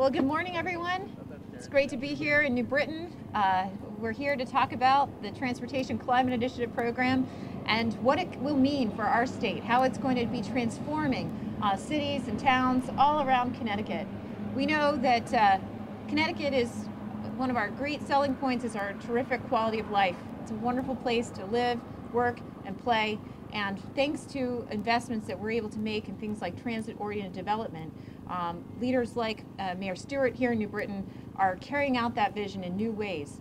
Well, good morning, everyone. It's great to be here in New Britain. We're here to talk about the Transportation Climate Initiative Program and what it will mean for our state, how it's going to be transforming cities and towns all around Connecticut. We know that Connecticut is one of our great selling points is our terrific quality of life. It's a wonderful place to live, work, and play. And thanks to investments that we're able to make in things like transit-oriented development, leaders like Mayor Stewart here in New Britain are carrying out that vision in new ways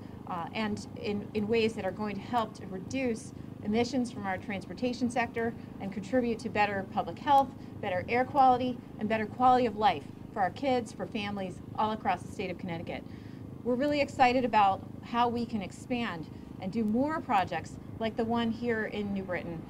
and in ways that are going to help to reduce emissions from our transportation sector and contribute to better public health, better air quality, and better quality of life for our kids, for families all across the state of Connecticut. We're really excited about how we can expand and do more projects like the one here in New Britain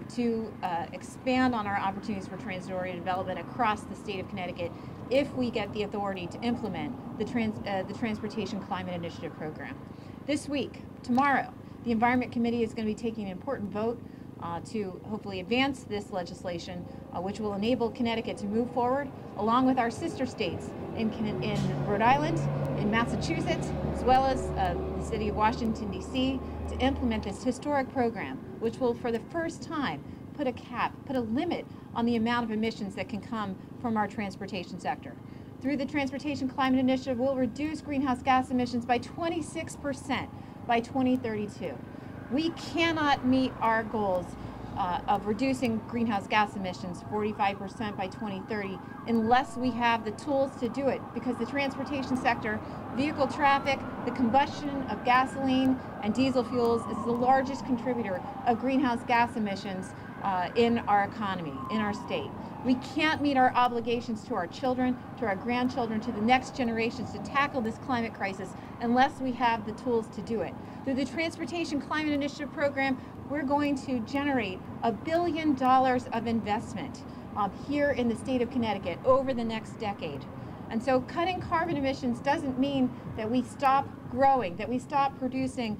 to expand on our opportunities for transit-oriented development across the state of Connecticut if we get the authority to implement the Transportation Climate Initiative Program. This week, tomorrow, the Environment Committee is going to be taking an important vote to hopefully advance this legislation, which will enable Connecticut to move forward along with our sister states in Rhode Island, in Massachusetts, as well as the city of Washington, D.C., to implement this historic program, which will, for the first time, put a limit on the amount of emissions that can come from our transportation sector. Through the Transportation Climate Initiative, we'll reduce greenhouse gas emissions by 26% by 2032. We cannot meet our goals of reducing greenhouse gas emissions 45% by 2030 unless we have the tools to do it, because the transportation sector, vehicle traffic, the combustion of gasoline and diesel fuels is the largest contributor of greenhouse gas emissions in our economy, in our state. We can't meet our obligations to our children, to our grandchildren, to the next generations to tackle this climate crisis unless we have the tools to do it. Through the Transportation Climate Initiative Program, we're going to generate $1 billion of investment here in the state of Connecticut over the next decade. And so cutting carbon emissions doesn't mean that we stop growing, that we stop producing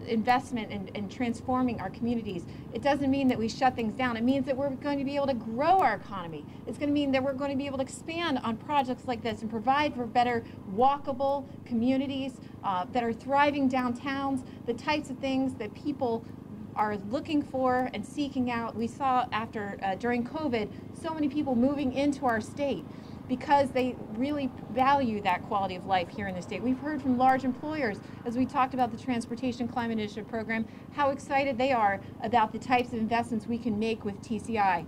investment and transforming our communities. It doesn't mean that we shut things down. It means that we're going to be able to grow our economy. It's going to mean that we're going to be able to expand on projects like this and provide for better walkable communities that are thriving downtowns, the types of things that people are looking for and seeking out. We saw during COVID, so many people moving into our state because they really value that quality of life here in the state. We've heard from large employers, as we talked about the Transportation Climate Initiative Program, how excited they are about the types of investments we can make with TCI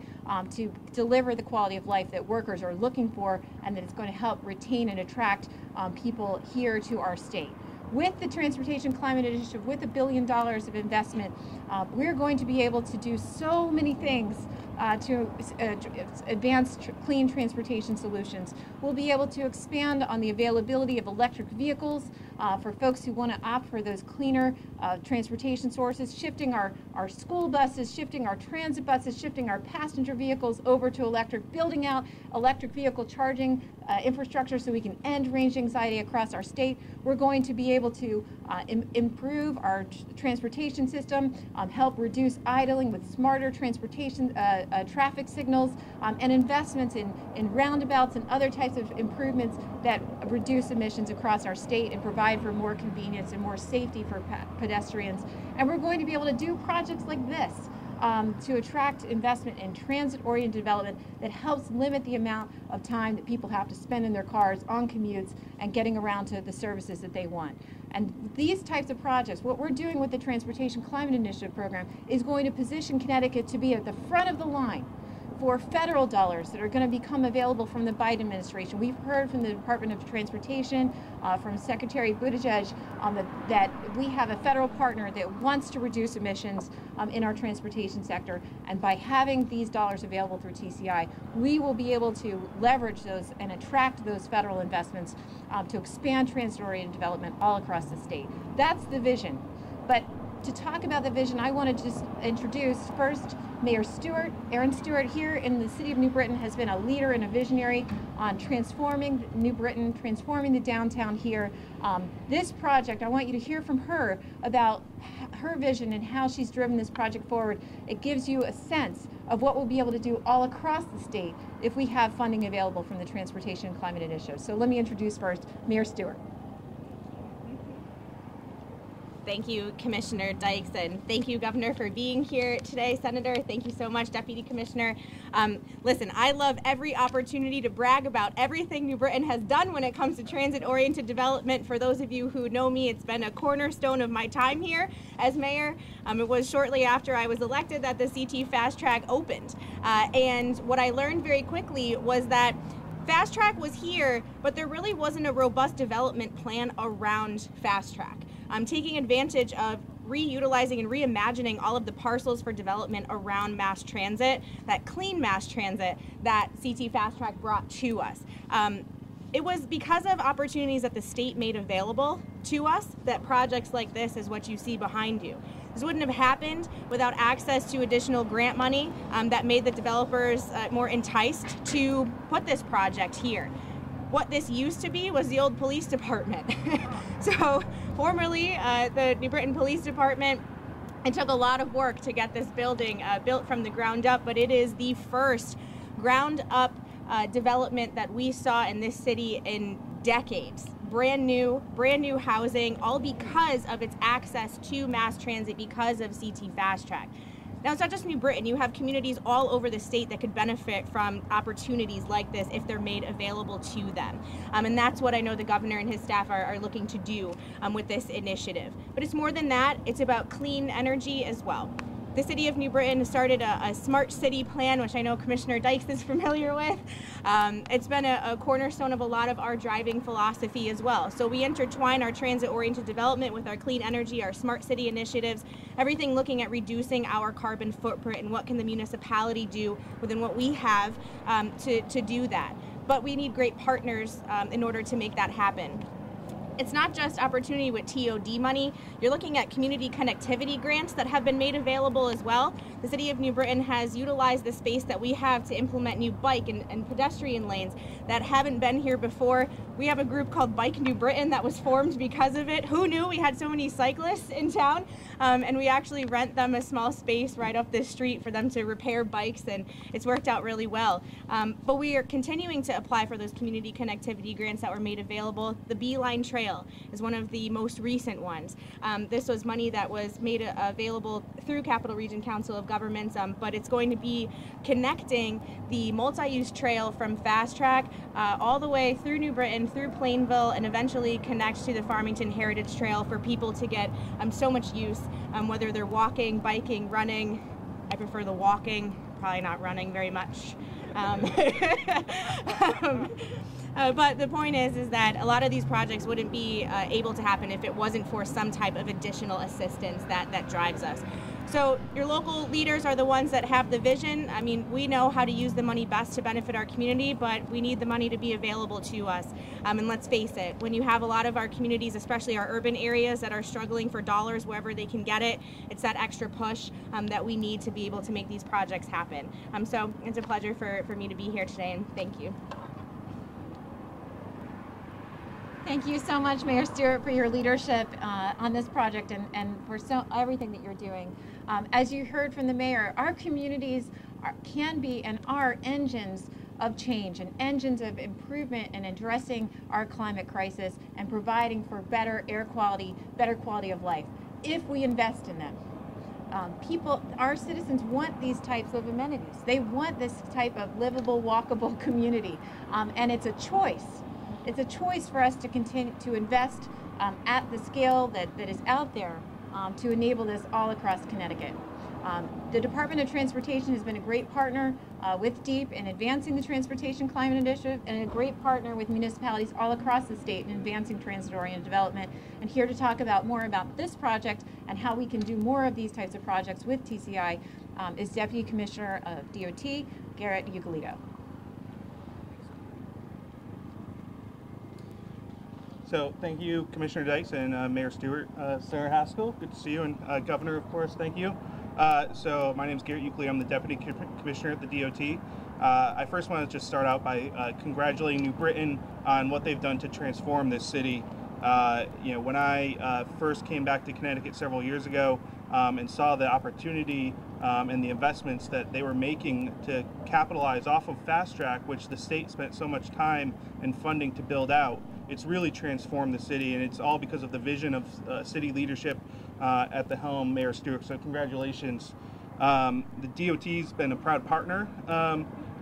to deliver the quality of life that workers are looking for, and that it's going to help retain and attract people here to our state. With the Transportation Climate Initiative, with $1 billion of investment, we're going to be able to do so many things to advance clean transportation solutions. We'll be able to expand on the availability of electric vehicles for folks who want to opt for those cleaner transportation sources, shifting our school buses, shifting our transit buses, shifting our passenger vehicles over to electric, building out electric vehicle charging infrastructure so we can end range anxiety across our state. We're going to be able to improve our transportation system, help reduce idling with smarter transportation traffic signals, and investments in roundabouts and other types of improvements that reduce emissions across our state and provide for more convenience and more safety for pedestrians. And we're going to be able to do projects like this to attract investment in transit-oriented development that helps limit the amount of time that people have to spend in their cars on commutes and getting around to the services that they want. And these types of projects, what we're doing with the Transportation Climate Initiative Program, is going to position Connecticut to be at the front of the line for federal dollars that are going to become available from the Biden administration. We've heard from the Department of Transportation, from Secretary Buttigieg, that we have a federal partner that wants to reduce emissions in our transportation sector. And by having these dollars available through TCI, we will be able to leverage those and attract those federal investments to expand transit-oriented development all across the state. That's the vision. But to talk about the vision, I want to just introduce first Mayor Stewart. Aaron Stewart here in the city of New Britain has been a leader and a visionary on transforming New Britain, transforming the downtown here. This project, I want you to hear from her about her vision and how she's driven this project forward. It gives you a sense of what we'll be able to do all across the state if we have funding available from the Transportation and Climate Initiative. So let me introduce first Mayor Stewart. Thank you, Commissioner Dykes, and thank you, Governor, for being here today. Senator, thank you so much, Deputy Commissioner. Listen, I love every opportunity to brag about everything New Britain has done when it comes to transit-oriented development. For those of you who know me, it's been a cornerstone of my time here as mayor. It was shortly after I was elected that the CT Fast Track opened. And what I learned very quickly was that Fast Track was here, but there really wasn't a robust development plan around Fast Track. Taking advantage of reutilizing and reimagining all of the parcels for development around mass transit, that clean mass transit that CT Fast Track brought to us. It was because of opportunities that the state made available to us that projects like this is what you see behind you. This wouldn't have happened without access to additional grant money that made the developers more enticed to put this project here. What this used to be was the old police department. So formerly, the New Britain Police Department, it took a lot of work to get this building built from the ground up, but it is the first ground up development that we saw in this city in decades. Brand new housing, all because of its access to mass transit because of CT Fast Track. Now, it's not just New Britain. You have communities all over the state that could benefit from opportunities like this if they're made available to them. And that's what I know the governor and his staff are looking to do with this initiative. But it's more than that. It's about clean energy as well. The city of New Britain started a smart city plan, which I know Commissioner Dykes is familiar with. It's been a cornerstone of a lot of our driving philosophy as well. So we intertwine our transit-oriented development with our clean energy, our smart city initiatives, everything looking at reducing our carbon footprint and what can the municipality do within what we have to do that. But we need great partners in order to make that happen. It's not just opportunity with TOD money. You're looking at community connectivity grants that have been made available as well. The City of New Britain has utilized the space that we have to implement new bike and pedestrian lanes that haven't been here before. We have a group called Bike New Britain that was formed because of it. Who knew we had so many cyclists in town? And we actually rent them a small space right up the street for them to repair bikes, and it's worked out really well. But we are continuing to apply for those community connectivity grants that were made available. The Beeline Trail is one of the most recent ones. This was money that was made available through Capital Region Council of Governments, but it's going to be connecting the multi-use trail from Fast Track all the way through New Britain, through Plainville, and eventually connect to the Farmington Heritage Trail for people to get so much use, whether they're walking, biking, running. I prefer the walking, probably not running very much. But the point is that a lot of these projects wouldn't be able to happen if it wasn't for some type of additional assistance that drives us. So your local leaders are the ones that have the vision. I mean, we know how to use the money best to benefit our community, but we need the money to be available to us. And let's face it, when you have a lot of our communities, especially our urban areas, that are struggling for dollars wherever they can get it, it's that extra push that we need to be able to make these projects happen. So it's a pleasure for me to be here today, and thank you. Thank you so much, Mayor Stewart, for your leadership on this project and for everything that you're doing. As you heard from the mayor, our communities can be and are engines of change and engines of improvement in addressing our climate crisis and providing for better air quality, better quality of life, if we invest in them. Our citizens want these types of amenities. They want this type of livable, walkable community, and it's a choice. It's a choice for us to continue to invest at the scale that is out there to enable this all across Connecticut. The Department of Transportation has been a great partner with DEEP in advancing the Transportation Climate Initiative and a great partner with municipalities all across the state in advancing transit-oriented development. And here to talk more about this project and how we can do more of these types of projects with TCI is Deputy Commissioner of DOT, Garrett Ugalito. So thank you, Commissioner Dykes and Mayor Stewart. Sarah Haskell, good to see you, and Governor, of course, thank you. So my name is Garrett Ugalito. I'm the Deputy Commissioner at the DOT. I first want to just start out by congratulating New Britain on what they've done to transform this city. When I first came back to Connecticut several years ago, and saw the opportunity and the investments that they were making to capitalize off of Fast Track, which the state spent so much time and funding to build out. It's really transformed the city, and it's all because of the vision of city leadership at the helm, Mayor Stewart. So congratulations. The DOT's been a proud partner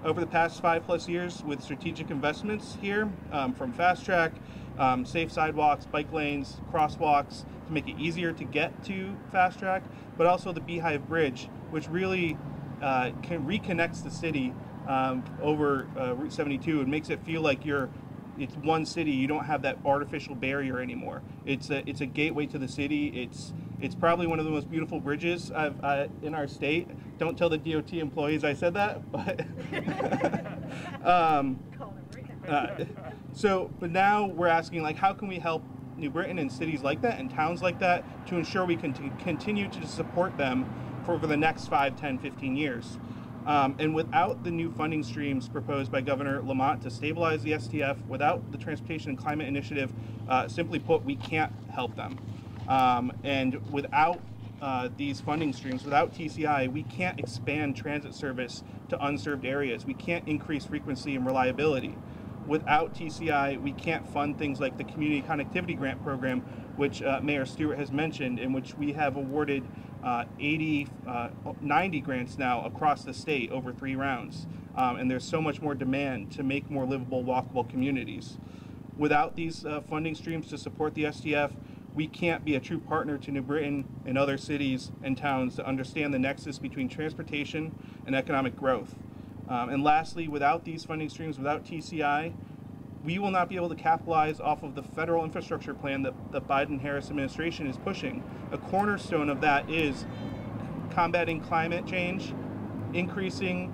over the past 5+ years with strategic investments here, from Fast Track, safe sidewalks, bike lanes, crosswalks to make it easier to get to Fast Track, but also the Beehive Bridge, which really reconnects the city over Route 72 and makes it feel like it's one city. You don't have that artificial barrier anymore. It's a gateway to the city. It's probably one of the most beautiful bridges in our state. Don't tell the DOT employees I said that, but but now we're asking, like, how can we help New Britain and cities like that and towns like that to ensure we can continue to support them for the next 5, 10, 15 years. And without the new funding streams proposed by Governor Lamont to stabilize the STF, without the Transportation and Climate Initiative, simply put, we can't help them. And without these funding streams, without TCI, we can't expand transit service to unserved areas. We can't increase frequency and reliability. Without TCI, we can't fund things like the Community Connectivity Grant Program, which Mayor Stewart has mentioned, in which we have awarded 90 grants now across the state over 3 rounds. And there's so much more demand to make more livable, walkable communities. Without these funding streams to support the STF, we can't be a true partner to New Britain and other cities and towns to understand the nexus between transportation and economic growth. And lastly, without these funding streams, without TCI, we will not be able to capitalize off of the federal infrastructure plan that the Biden-Harris administration is pushing. A cornerstone of that is combating climate change, increasing,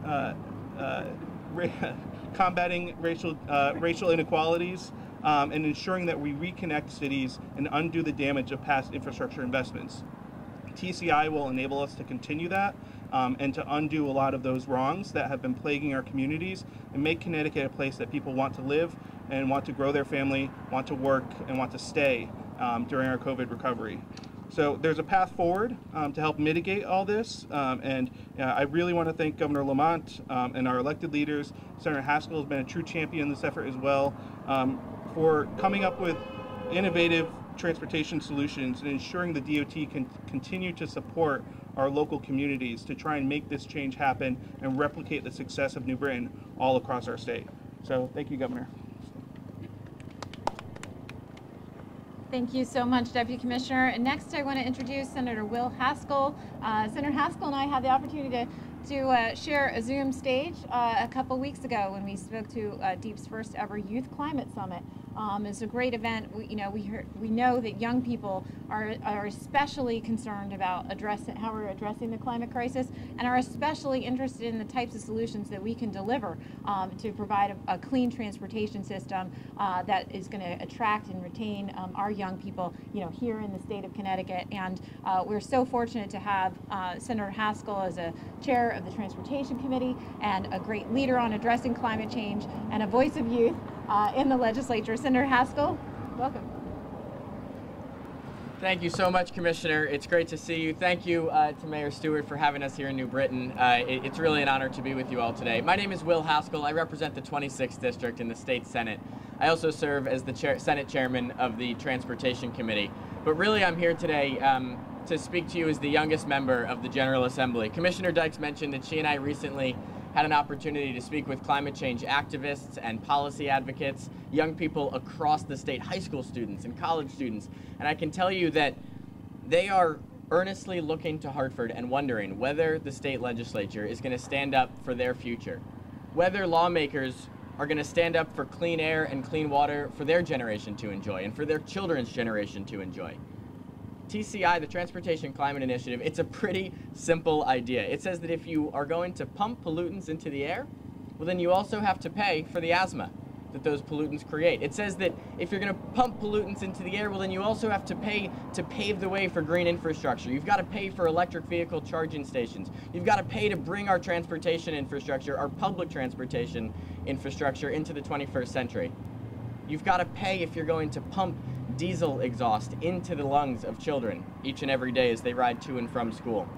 combating racial inequalities, and ensuring that we reconnect cities and undo the damage of past infrastructure investments. TCI will enable us to continue that and to undo a lot of those wrongs that have been plaguing our communities and make Connecticut a place that people want to live and want to grow their family, want to work, and want to stay during our COVID recovery. So there's a path forward to help mitigate all this, and I really want to thank Governor Lamont and our elected leaders. Senator Haskell has been a true champion in this effort as well, for coming up with innovative transportation solutions and ensuring the DOT can continue to support our local communities to try and make this change happen and replicate the success of New Britain all across our state. So thank you, Governor. Thank you so much, Deputy Commissioner. And next I want to introduce Senator Will Haskell. Senator Haskell and I had the opportunity to share a Zoom stage a couple weeks ago when we spoke to Deep's first ever Youth Climate Summit. It's a great event. We know that young people are especially concerned about how we're addressing the climate crisis, and are especially interested in the types of solutions that we can deliver to provide a clean transportation system that is going to attract and retain our young people, here in the state of Connecticut. And we're so fortunate to have Senator Haskell as a chair of the Transportation Committee and a great leader on addressing climate change and a voice of youth in the legislature. Senator Haskell, welcome. Thank you so much, Commissioner. It's great to see you. Thank you to Mayor Stewart for having us here in New Britain. It's really an honor to be with you all today. My name is Will Haskell. I represent the 26th District in the State Senate. I also serve as the Senate Chairman of the Transportation Committee. But really, I'm here today to speak to you as the youngest member of the General Assembly. Commissioner Dykes mentioned that she and I recently had an opportunity to speak with climate change activists and policy advocates, young people across the state, high school students and college students. And I can tell you that they are earnestly looking to Hartford and wondering whether the state legislature is going to stand up for their future, whether lawmakers are going to stand up for clean air and clean water for their generation to enjoy and for their children's generation to enjoy. TCI, the Transportation Climate Initiative, it's a pretty simple idea. It says that if you are going to pump pollutants into the air, well, then you also have to pay for the asthma that those pollutants create. It says that if you're going to pump pollutants into the air, well, then you also have to pay to pave the way for green infrastructure. You've got to pay for electric vehicle charging stations. You've got to pay to bring our transportation infrastructure, our public transportation infrastructure, into the 21st century. You've got to pay if you're going to pump diesel exhaust into the lungs of children each and every day as they ride to and from school.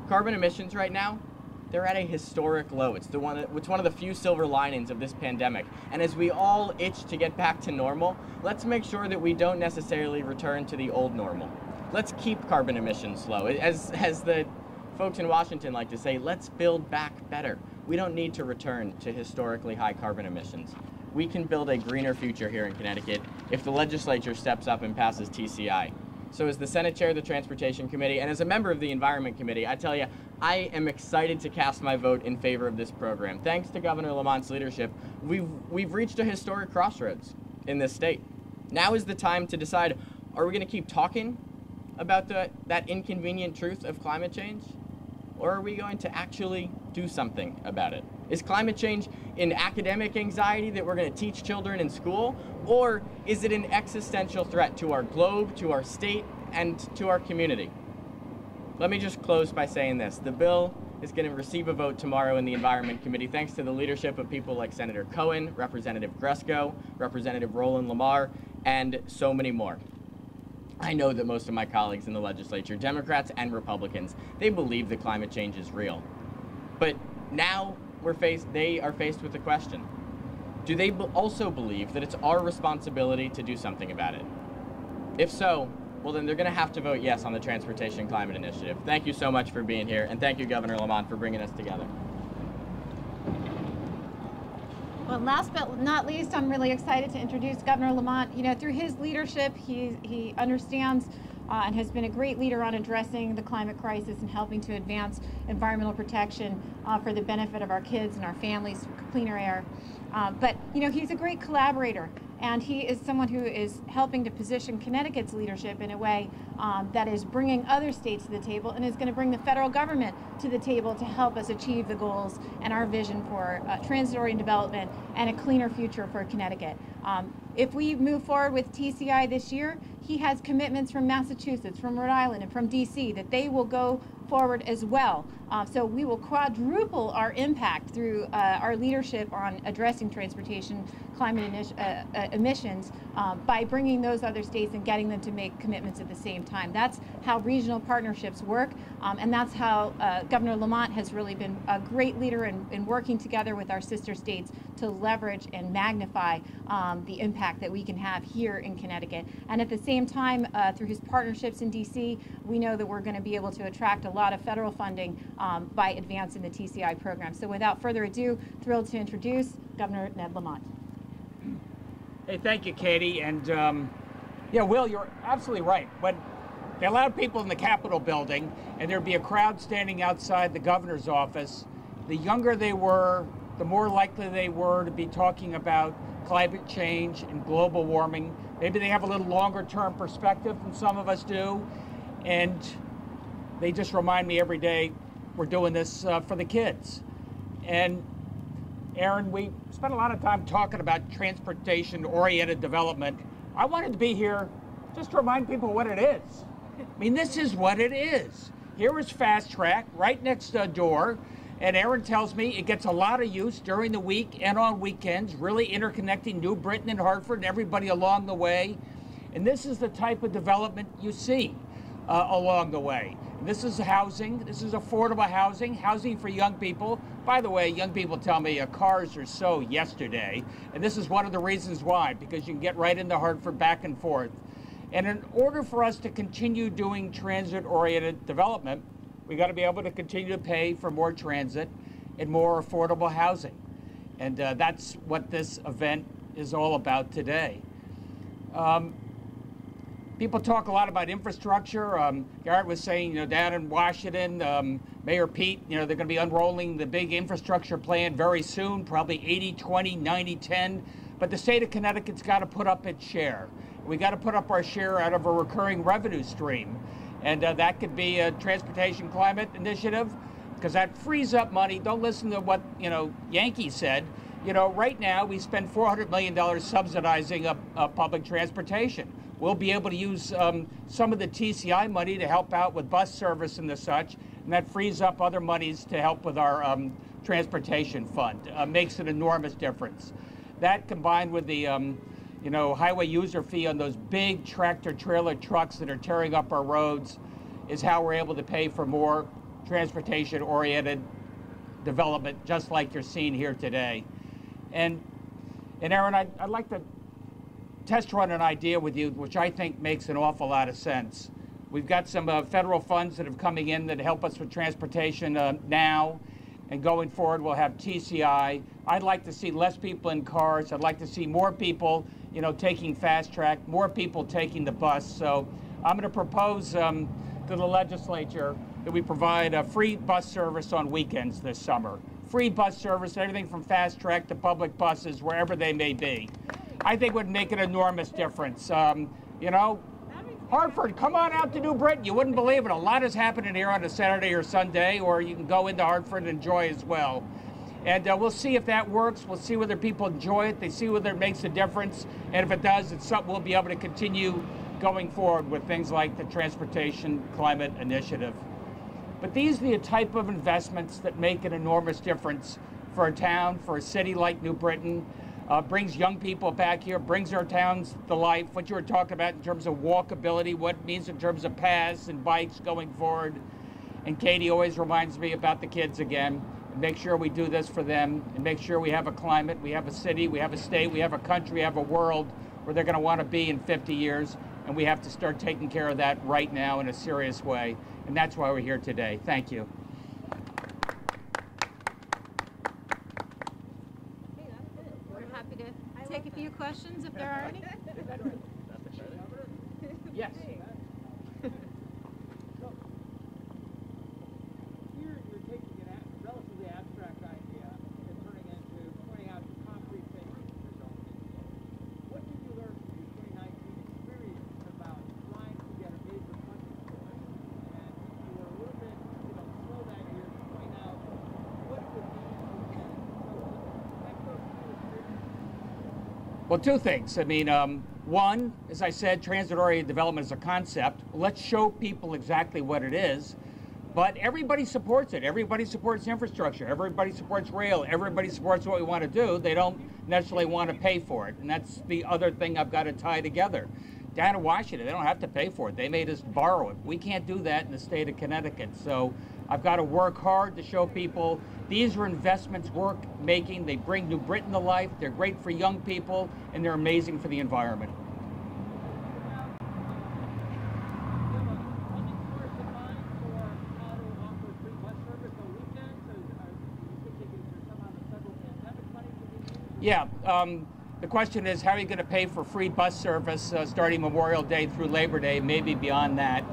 Carbon emissions right now, they're at a historic low. It's one of the few silver linings of this pandemic. And as we all itch to get back to normal, let's make sure that we don't necessarily return to the old normal. Let's keep carbon emissions low. As the folks in Washington like to say, let's build back better. We don't need to return to historically high carbon emissions. We can build a greener future here in Connecticut if the legislature steps up and passes TCI. So as the Senate Chair of the Transportation Committee and as a member of the Environment Committee, I tell you, I am excited to cast my vote in favor of this program. Thanks to Governor Lamont's leadership, we've reached a historic crossroads in this state. Now is the time to decide, are we going to keep talking about that inconvenient truth of climate change? Or are we going to actually do something about it? Is climate change an academic anxiety that we're going to teach children in school? Or is it an existential threat to our globe, to our state, and to our community? Let me just close by saying this. The bill is going to receive a vote tomorrow in the Environment Committee thanks to the leadership of people like Senator Cohen, Representative Gresco, Representative Roland Lamar, and so many more. I know that most of my colleagues in the legislature, Democrats and Republicans, they believe that climate change is real. But now they are faced with the question, do they also believe that it's our responsibility to do something about it? If so, well then they're going to have to vote yes on the Transportation Climate Initiative. Thank you so much for being here, and thank you, Governor Lamont, for bringing us together. Well, last but not least, I'm really excited to introduce Governor Lamont. You know, through his leadership, he understands and has been a great leader on addressing the climate crisis and helping to advance environmental protection for the benefit of our kids and our families, cleaner air. But, you know, he's a great collaborator, and he is someone who is helping to position Connecticut's leadership in a way that is bringing other states to the table and is going to bring the federal government to the table to help us achieve the goals and our vision for transit-oriented development and a cleaner future for Connecticut. If we move forward with TCI this year, he has commitments from Massachusetts, from Rhode Island, and from DC that they will go forward as well. So we will quadruple our impact through our leadership on addressing transportation climate emissions by bringing those other states and getting them to make commitments at the same time. That's how regional partnerships work, and that's how Governor Lamont has really been a great leader in working together with our sister states to leverage and magnify the impact that we can have here in Connecticut. And at the same time, through his partnerships in DC, we know that we're going to be able to attract a lot of federal funding by advancing the TCI program. So without further ado, thrilled to introduce Governor Ned Lamont. Hey, thank you, Katie. And yeah, Will, you're absolutely right. When they allowed people in the Capitol building and there'd be a crowd standing outside the governor's office, the younger they were, the more likely they were to be talking about climate change and global warming. Maybe they have a little longer term perspective than some of us do. And they just remind me every day we're doing this for the kids. And Aaron, we spent a lot of time talking about transportation-oriented development. I wanted to be here just to remind people what it is. I mean, this is what it is. Here is Fast Track right next door. And Aaron tells me it gets a lot of use during the week and on weekends, really interconnecting New Britain and Hartford and everybody along the way. And this is the type of development you see along the way. And this is housing. This is affordable housing, housing for young people. By the way, young people tell me cars are so yesterday. And this is one of the reasons why, because you can get right into Hartford back and forth. And in order for us to continue doing transit-oriented development, we got to be able to continue to pay for more transit and more affordable housing. And that's what this event is all about today. People talk a lot about infrastructure. Garrett was saying, down in Washington, Mayor Pete, they're going to be unrolling the big infrastructure plan very soon, probably 80-20, 90-10. But the state of Connecticut's got to put up its share. We got to put up our share out of a recurring revenue stream. And that could be a transportation climate initiative, because that frees up money. Don't listen to what, Yankee said. Right now we spend $400 million subsidizing public transportation. We'll be able to use some of the TCI money to help out with bus service and the such, and that frees up other monies to help with our transportation fund. Makes an enormous difference. That combined with the highway user fee on those big tractor trailer trucks that are tearing up our roads is how we're able to pay for more transportation-oriented development, just like you're seeing here today. And Aaron, I'd like to test run an idea with you, which I think makes an awful lot of sense. We've got some federal funds that are coming in that help us with transportation now, and going forward we'll have TCI. I'd like to see less people in cars. I'd like to see more people, taking fast track, more people taking the bus. So I'm going to propose to the legislature that we provide a free bus service on weekends this summer. Free bus service, everything from fast track to public buses, wherever they may be. I think would make an enormous difference. Hartford, come on out to New Britain. You wouldn't believe it. A lot is happening here on a Saturday or Sunday, or you can go into Hartford and enjoy as well. And we'll see if that works. We'll see whether people enjoy it. They see whether it makes a difference. And if it does, it's something we'll be able to continue going forward with things like the Transportation Climate Initiative. But these are the type of investments that make an enormous difference for a town, for a city like New Britain. Brings young people back here, brings our towns to life. What you were talking about in terms of walkability, what it means in terms of paths and bikes going forward. And Katie always reminds me about the kids again. And make sure we do this for them, and make sure we have a climate, we have a city, we have a state, we have a country, we have a world where they're going to want to be in 50 years. And we have to start taking care of that right now in a serious way. And that's why we're here today. Thank you. Take a few questions if there are any. Yes. Here you're taking a relatively abstract idea and turning it into pointing out concrete things that you're going to do. What did you learn from your 2019 experience about trying to get a major funding source? And you were a little bit, slow that year to point out what it would mean to get it. So echo two experiences. Well, two things. I mean, one, as I said, transit-oriented development is a concept. Let's show people exactly what it is. But everybody supports it. Everybody supports infrastructure. Everybody supports rail. Everybody supports what we want to do. They don't necessarily want to pay for it. And that's the other thing I've got to tie together. Down in Washington, they don't have to pay for it. They made us borrow it. We can't do that in the state of Connecticut. So I've got to work hard to show people these are investments worth making. They bring New Britain to life. They're great for young people, and they're amazing for the environment. Yeah, the question is, how are you going to pay for free bus service starting Memorial Day through Labor Day, maybe beyond that?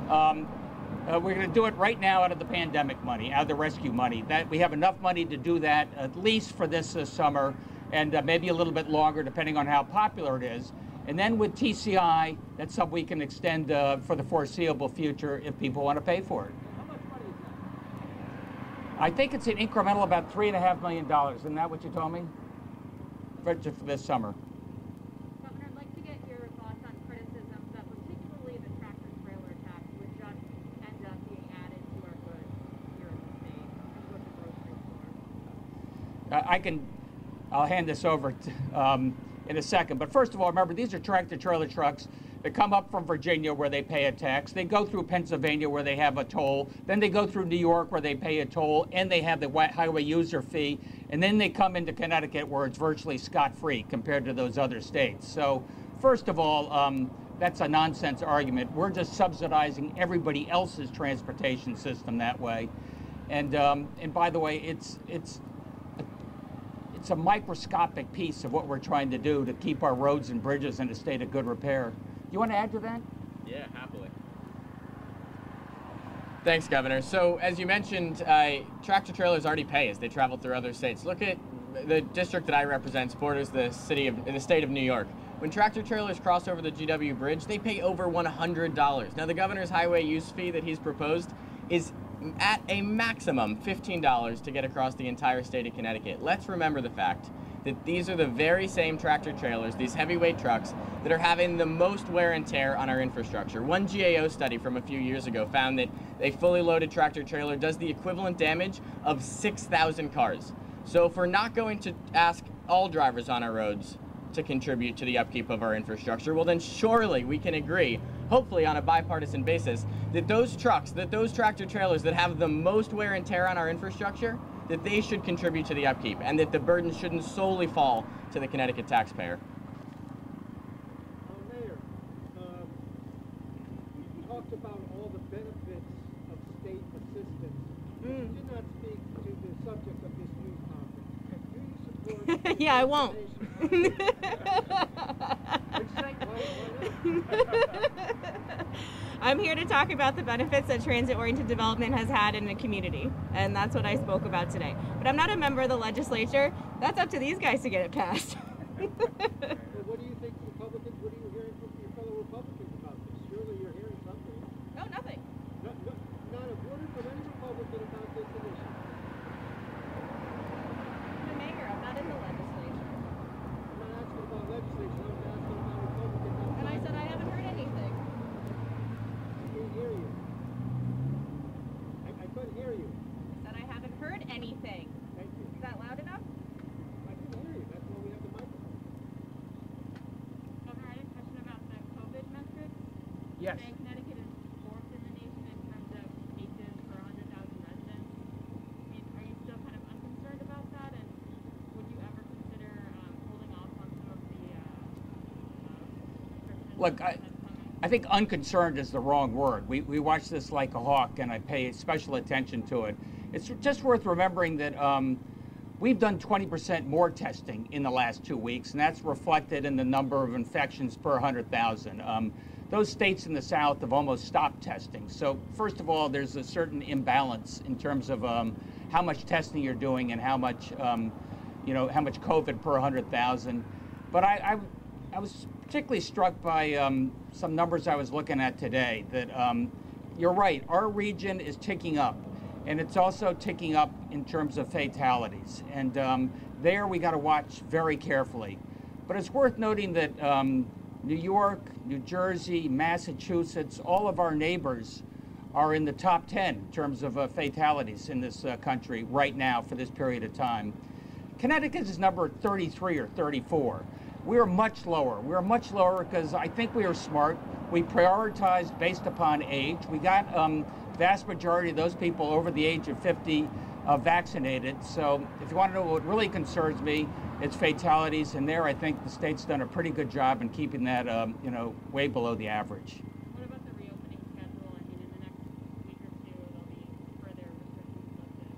We're going to do it right now out of the pandemic money, out of the rescue money. That we have enough money to do that at least for this summer, and maybe a little bit longer depending on how popular it is. And then with TCI, that's something we can extend for the foreseeable future if people want to pay for it. How much money is that? I think it's an incremental about $3.5 million. Isn't that what you told me? For this summer. Governor, I'd like to get your thoughts on criticisms that particularly the tractor-trailer tax would just end up being added to our goods here in the state and go to the grocery store. I'll hand this over to, in a second. But first of all, remember, these are tractor-trailer trucks that come up from Virginia where they pay a tax. They go through Pennsylvania where they have a toll. Then they go through New York where they pay a toll, and they have the highway user fee. And then they come into Connecticut where it's virtually scot-free compared to those other states. So first of all, that's a nonsense argument. We're just subsidizing everybody else's transportation system that way. And by the way, it's a microscopic piece of what we're trying to do to keep our roads and bridges in a state of good repair. You want to add to that? Yeah, happily. Thanks, Governor. So, as you mentioned, tractor trailers already pay as they travel through other states. Look at the district that I represent, borders the state of New York. When tractor trailers cross over the GW Bridge, they pay over $100. Now, the governor's highway use fee that he's proposed is at a maximum $15 to get across the entire state of Connecticut. Let's remember the fact that these are the very same tractor trailers, these heavyweight trucks, that are having the most wear and tear on our infrastructure. One GAO study from a few years ago found that a fully loaded tractor trailer does the equivalent damage of 6,000 cars. So if we're not going to ask all drivers on our roads to contribute to the upkeep of our infrastructure, well then surely we can agree, hopefully on a bipartisan basis, that those trucks, that those tractor trailers that have the most wear and tear on our infrastructure, that they should contribute to the upkeep, and that the burden shouldn't solely fall to the Connecticut taxpayer. Mayor, you talked about all the benefits of state assistance. You did not speak to the subject of this news conference. Do you support? Yeah, I won't. I'm here to talk about the benefits that transit-oriented development has had in the community, and that's what I spoke about today. But I'm not a member of the legislature. That's up to these guys to get it passed. Well, what do you think Republicans, what are you hearing from your fellow Republicans about this? Surely you're hearing something. No, nothing. Not a word from any Republican about this initiative. I'm the mayor. I'm not in the legislature. I'm not asking about legislation, I was asking about Republicans outside. And I said I haven't heard anything. I can't hear you. I couldn't hear you. I said I haven't heard anything. Thank you. Is that loud enough? I can hear you. That's why we have the microphone. Governor, I had a question about the COVID metrics. Yes. Today, Connecticut is fourth in the nation in terms of cases per 100,000 residents. I mean, are you still kind of unconcerned about that? And would you ever consider holding off on some of the restrictions? Look, that's coming? I think unconcerned is the wrong word. We watch this like a hawk, and I pay special attention to it. It's just worth remembering that we've done 20% more testing in the last 2 weeks, and that's reflected in the number of infections per 100,000. Those states in the South have almost stopped testing. So first of all, there's a certain imbalance in terms of how much testing you're doing and how much, how much COVID per 100,000. But I was particularly struck by some numbers I was looking at today that you're right, our region is ticking up, and it's also ticking up in terms of fatalities. And there we got to watch very carefully. But it's worth noting that New York, New Jersey, Massachusetts, all of our neighbors are in the top 10 in terms of fatalities in this country right now for this period of time. Connecticut is number 33 or 34. We are much lower. We are much lower because I think we are smart. We prioritized based upon age. We got vast majority of those people over the age of 50 vaccinated. So if you want to know what really concerns me, it's fatalities. And there I think the state's done a pretty good job in keeping that, way below the average. What about the reopening schedule? I mean, in the next week or two, there'll be further restrictions lifted.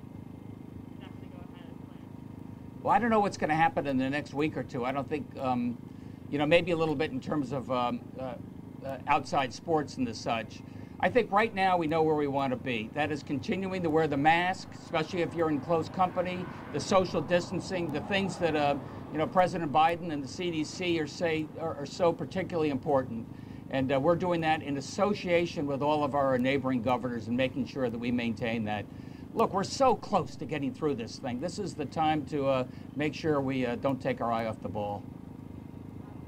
Is that going to go ahead as planned? Well, I don't know what's going to happen in the next week or two. I don't think, maybe a little bit in terms of outside sports and the such. I think right now we know where we want to be. That is continuing to wear the mask, especially if you're in close company, the social distancing, the things that President Biden and the CDC are so particularly important. And we're doing that in association with all of our neighboring governors and making sure that we maintain that. Look, we're so close to getting through this thing. This is the time to make sure we don't take our eye off the ball.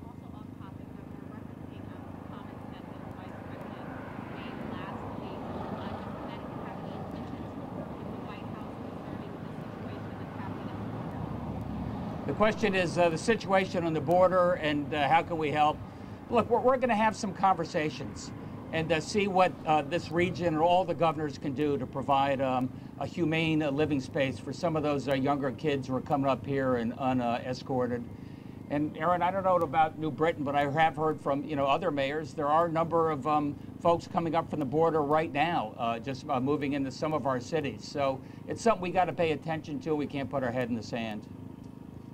Also off topic, Governor, referencing comments that the Vice President made last week, does Connecticut have any intentions to work with the White House concerning the situation that's happening at the border? The question is the situation on the border and how can we help? Look, we're going to have some conversations and see what this region and all the governors can do to provide a humane living space for some of those younger kids who are coming up here and unescorted. And Aaron, I don't know about New Britain, but I have heard from other mayors. There are a number of folks coming up from the border right now, just moving into some of our cities. So it's something we got to pay attention to. We can't put our head in the sand.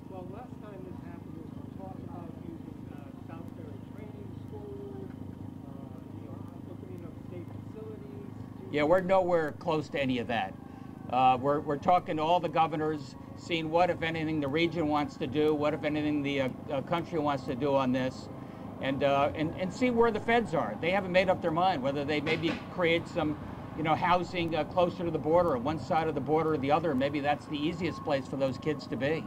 Well, last time this happened, there was talk about using Southbury Training School, opening of state facilities. Yeah, we're nowhere close to any of that. We're talking to all the governors, seeing what, if anything, the region wants to do, what, if anything, the country wants to do on this, and see where the feds are. They haven't made up their mind whether they maybe create some, housing closer to the border, on one side of the border or the other. Maybe that's the easiest place for those kids to be.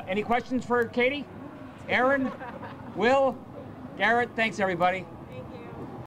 Any questions for Katie? Aaron? Will? Garrett? Thanks, everybody.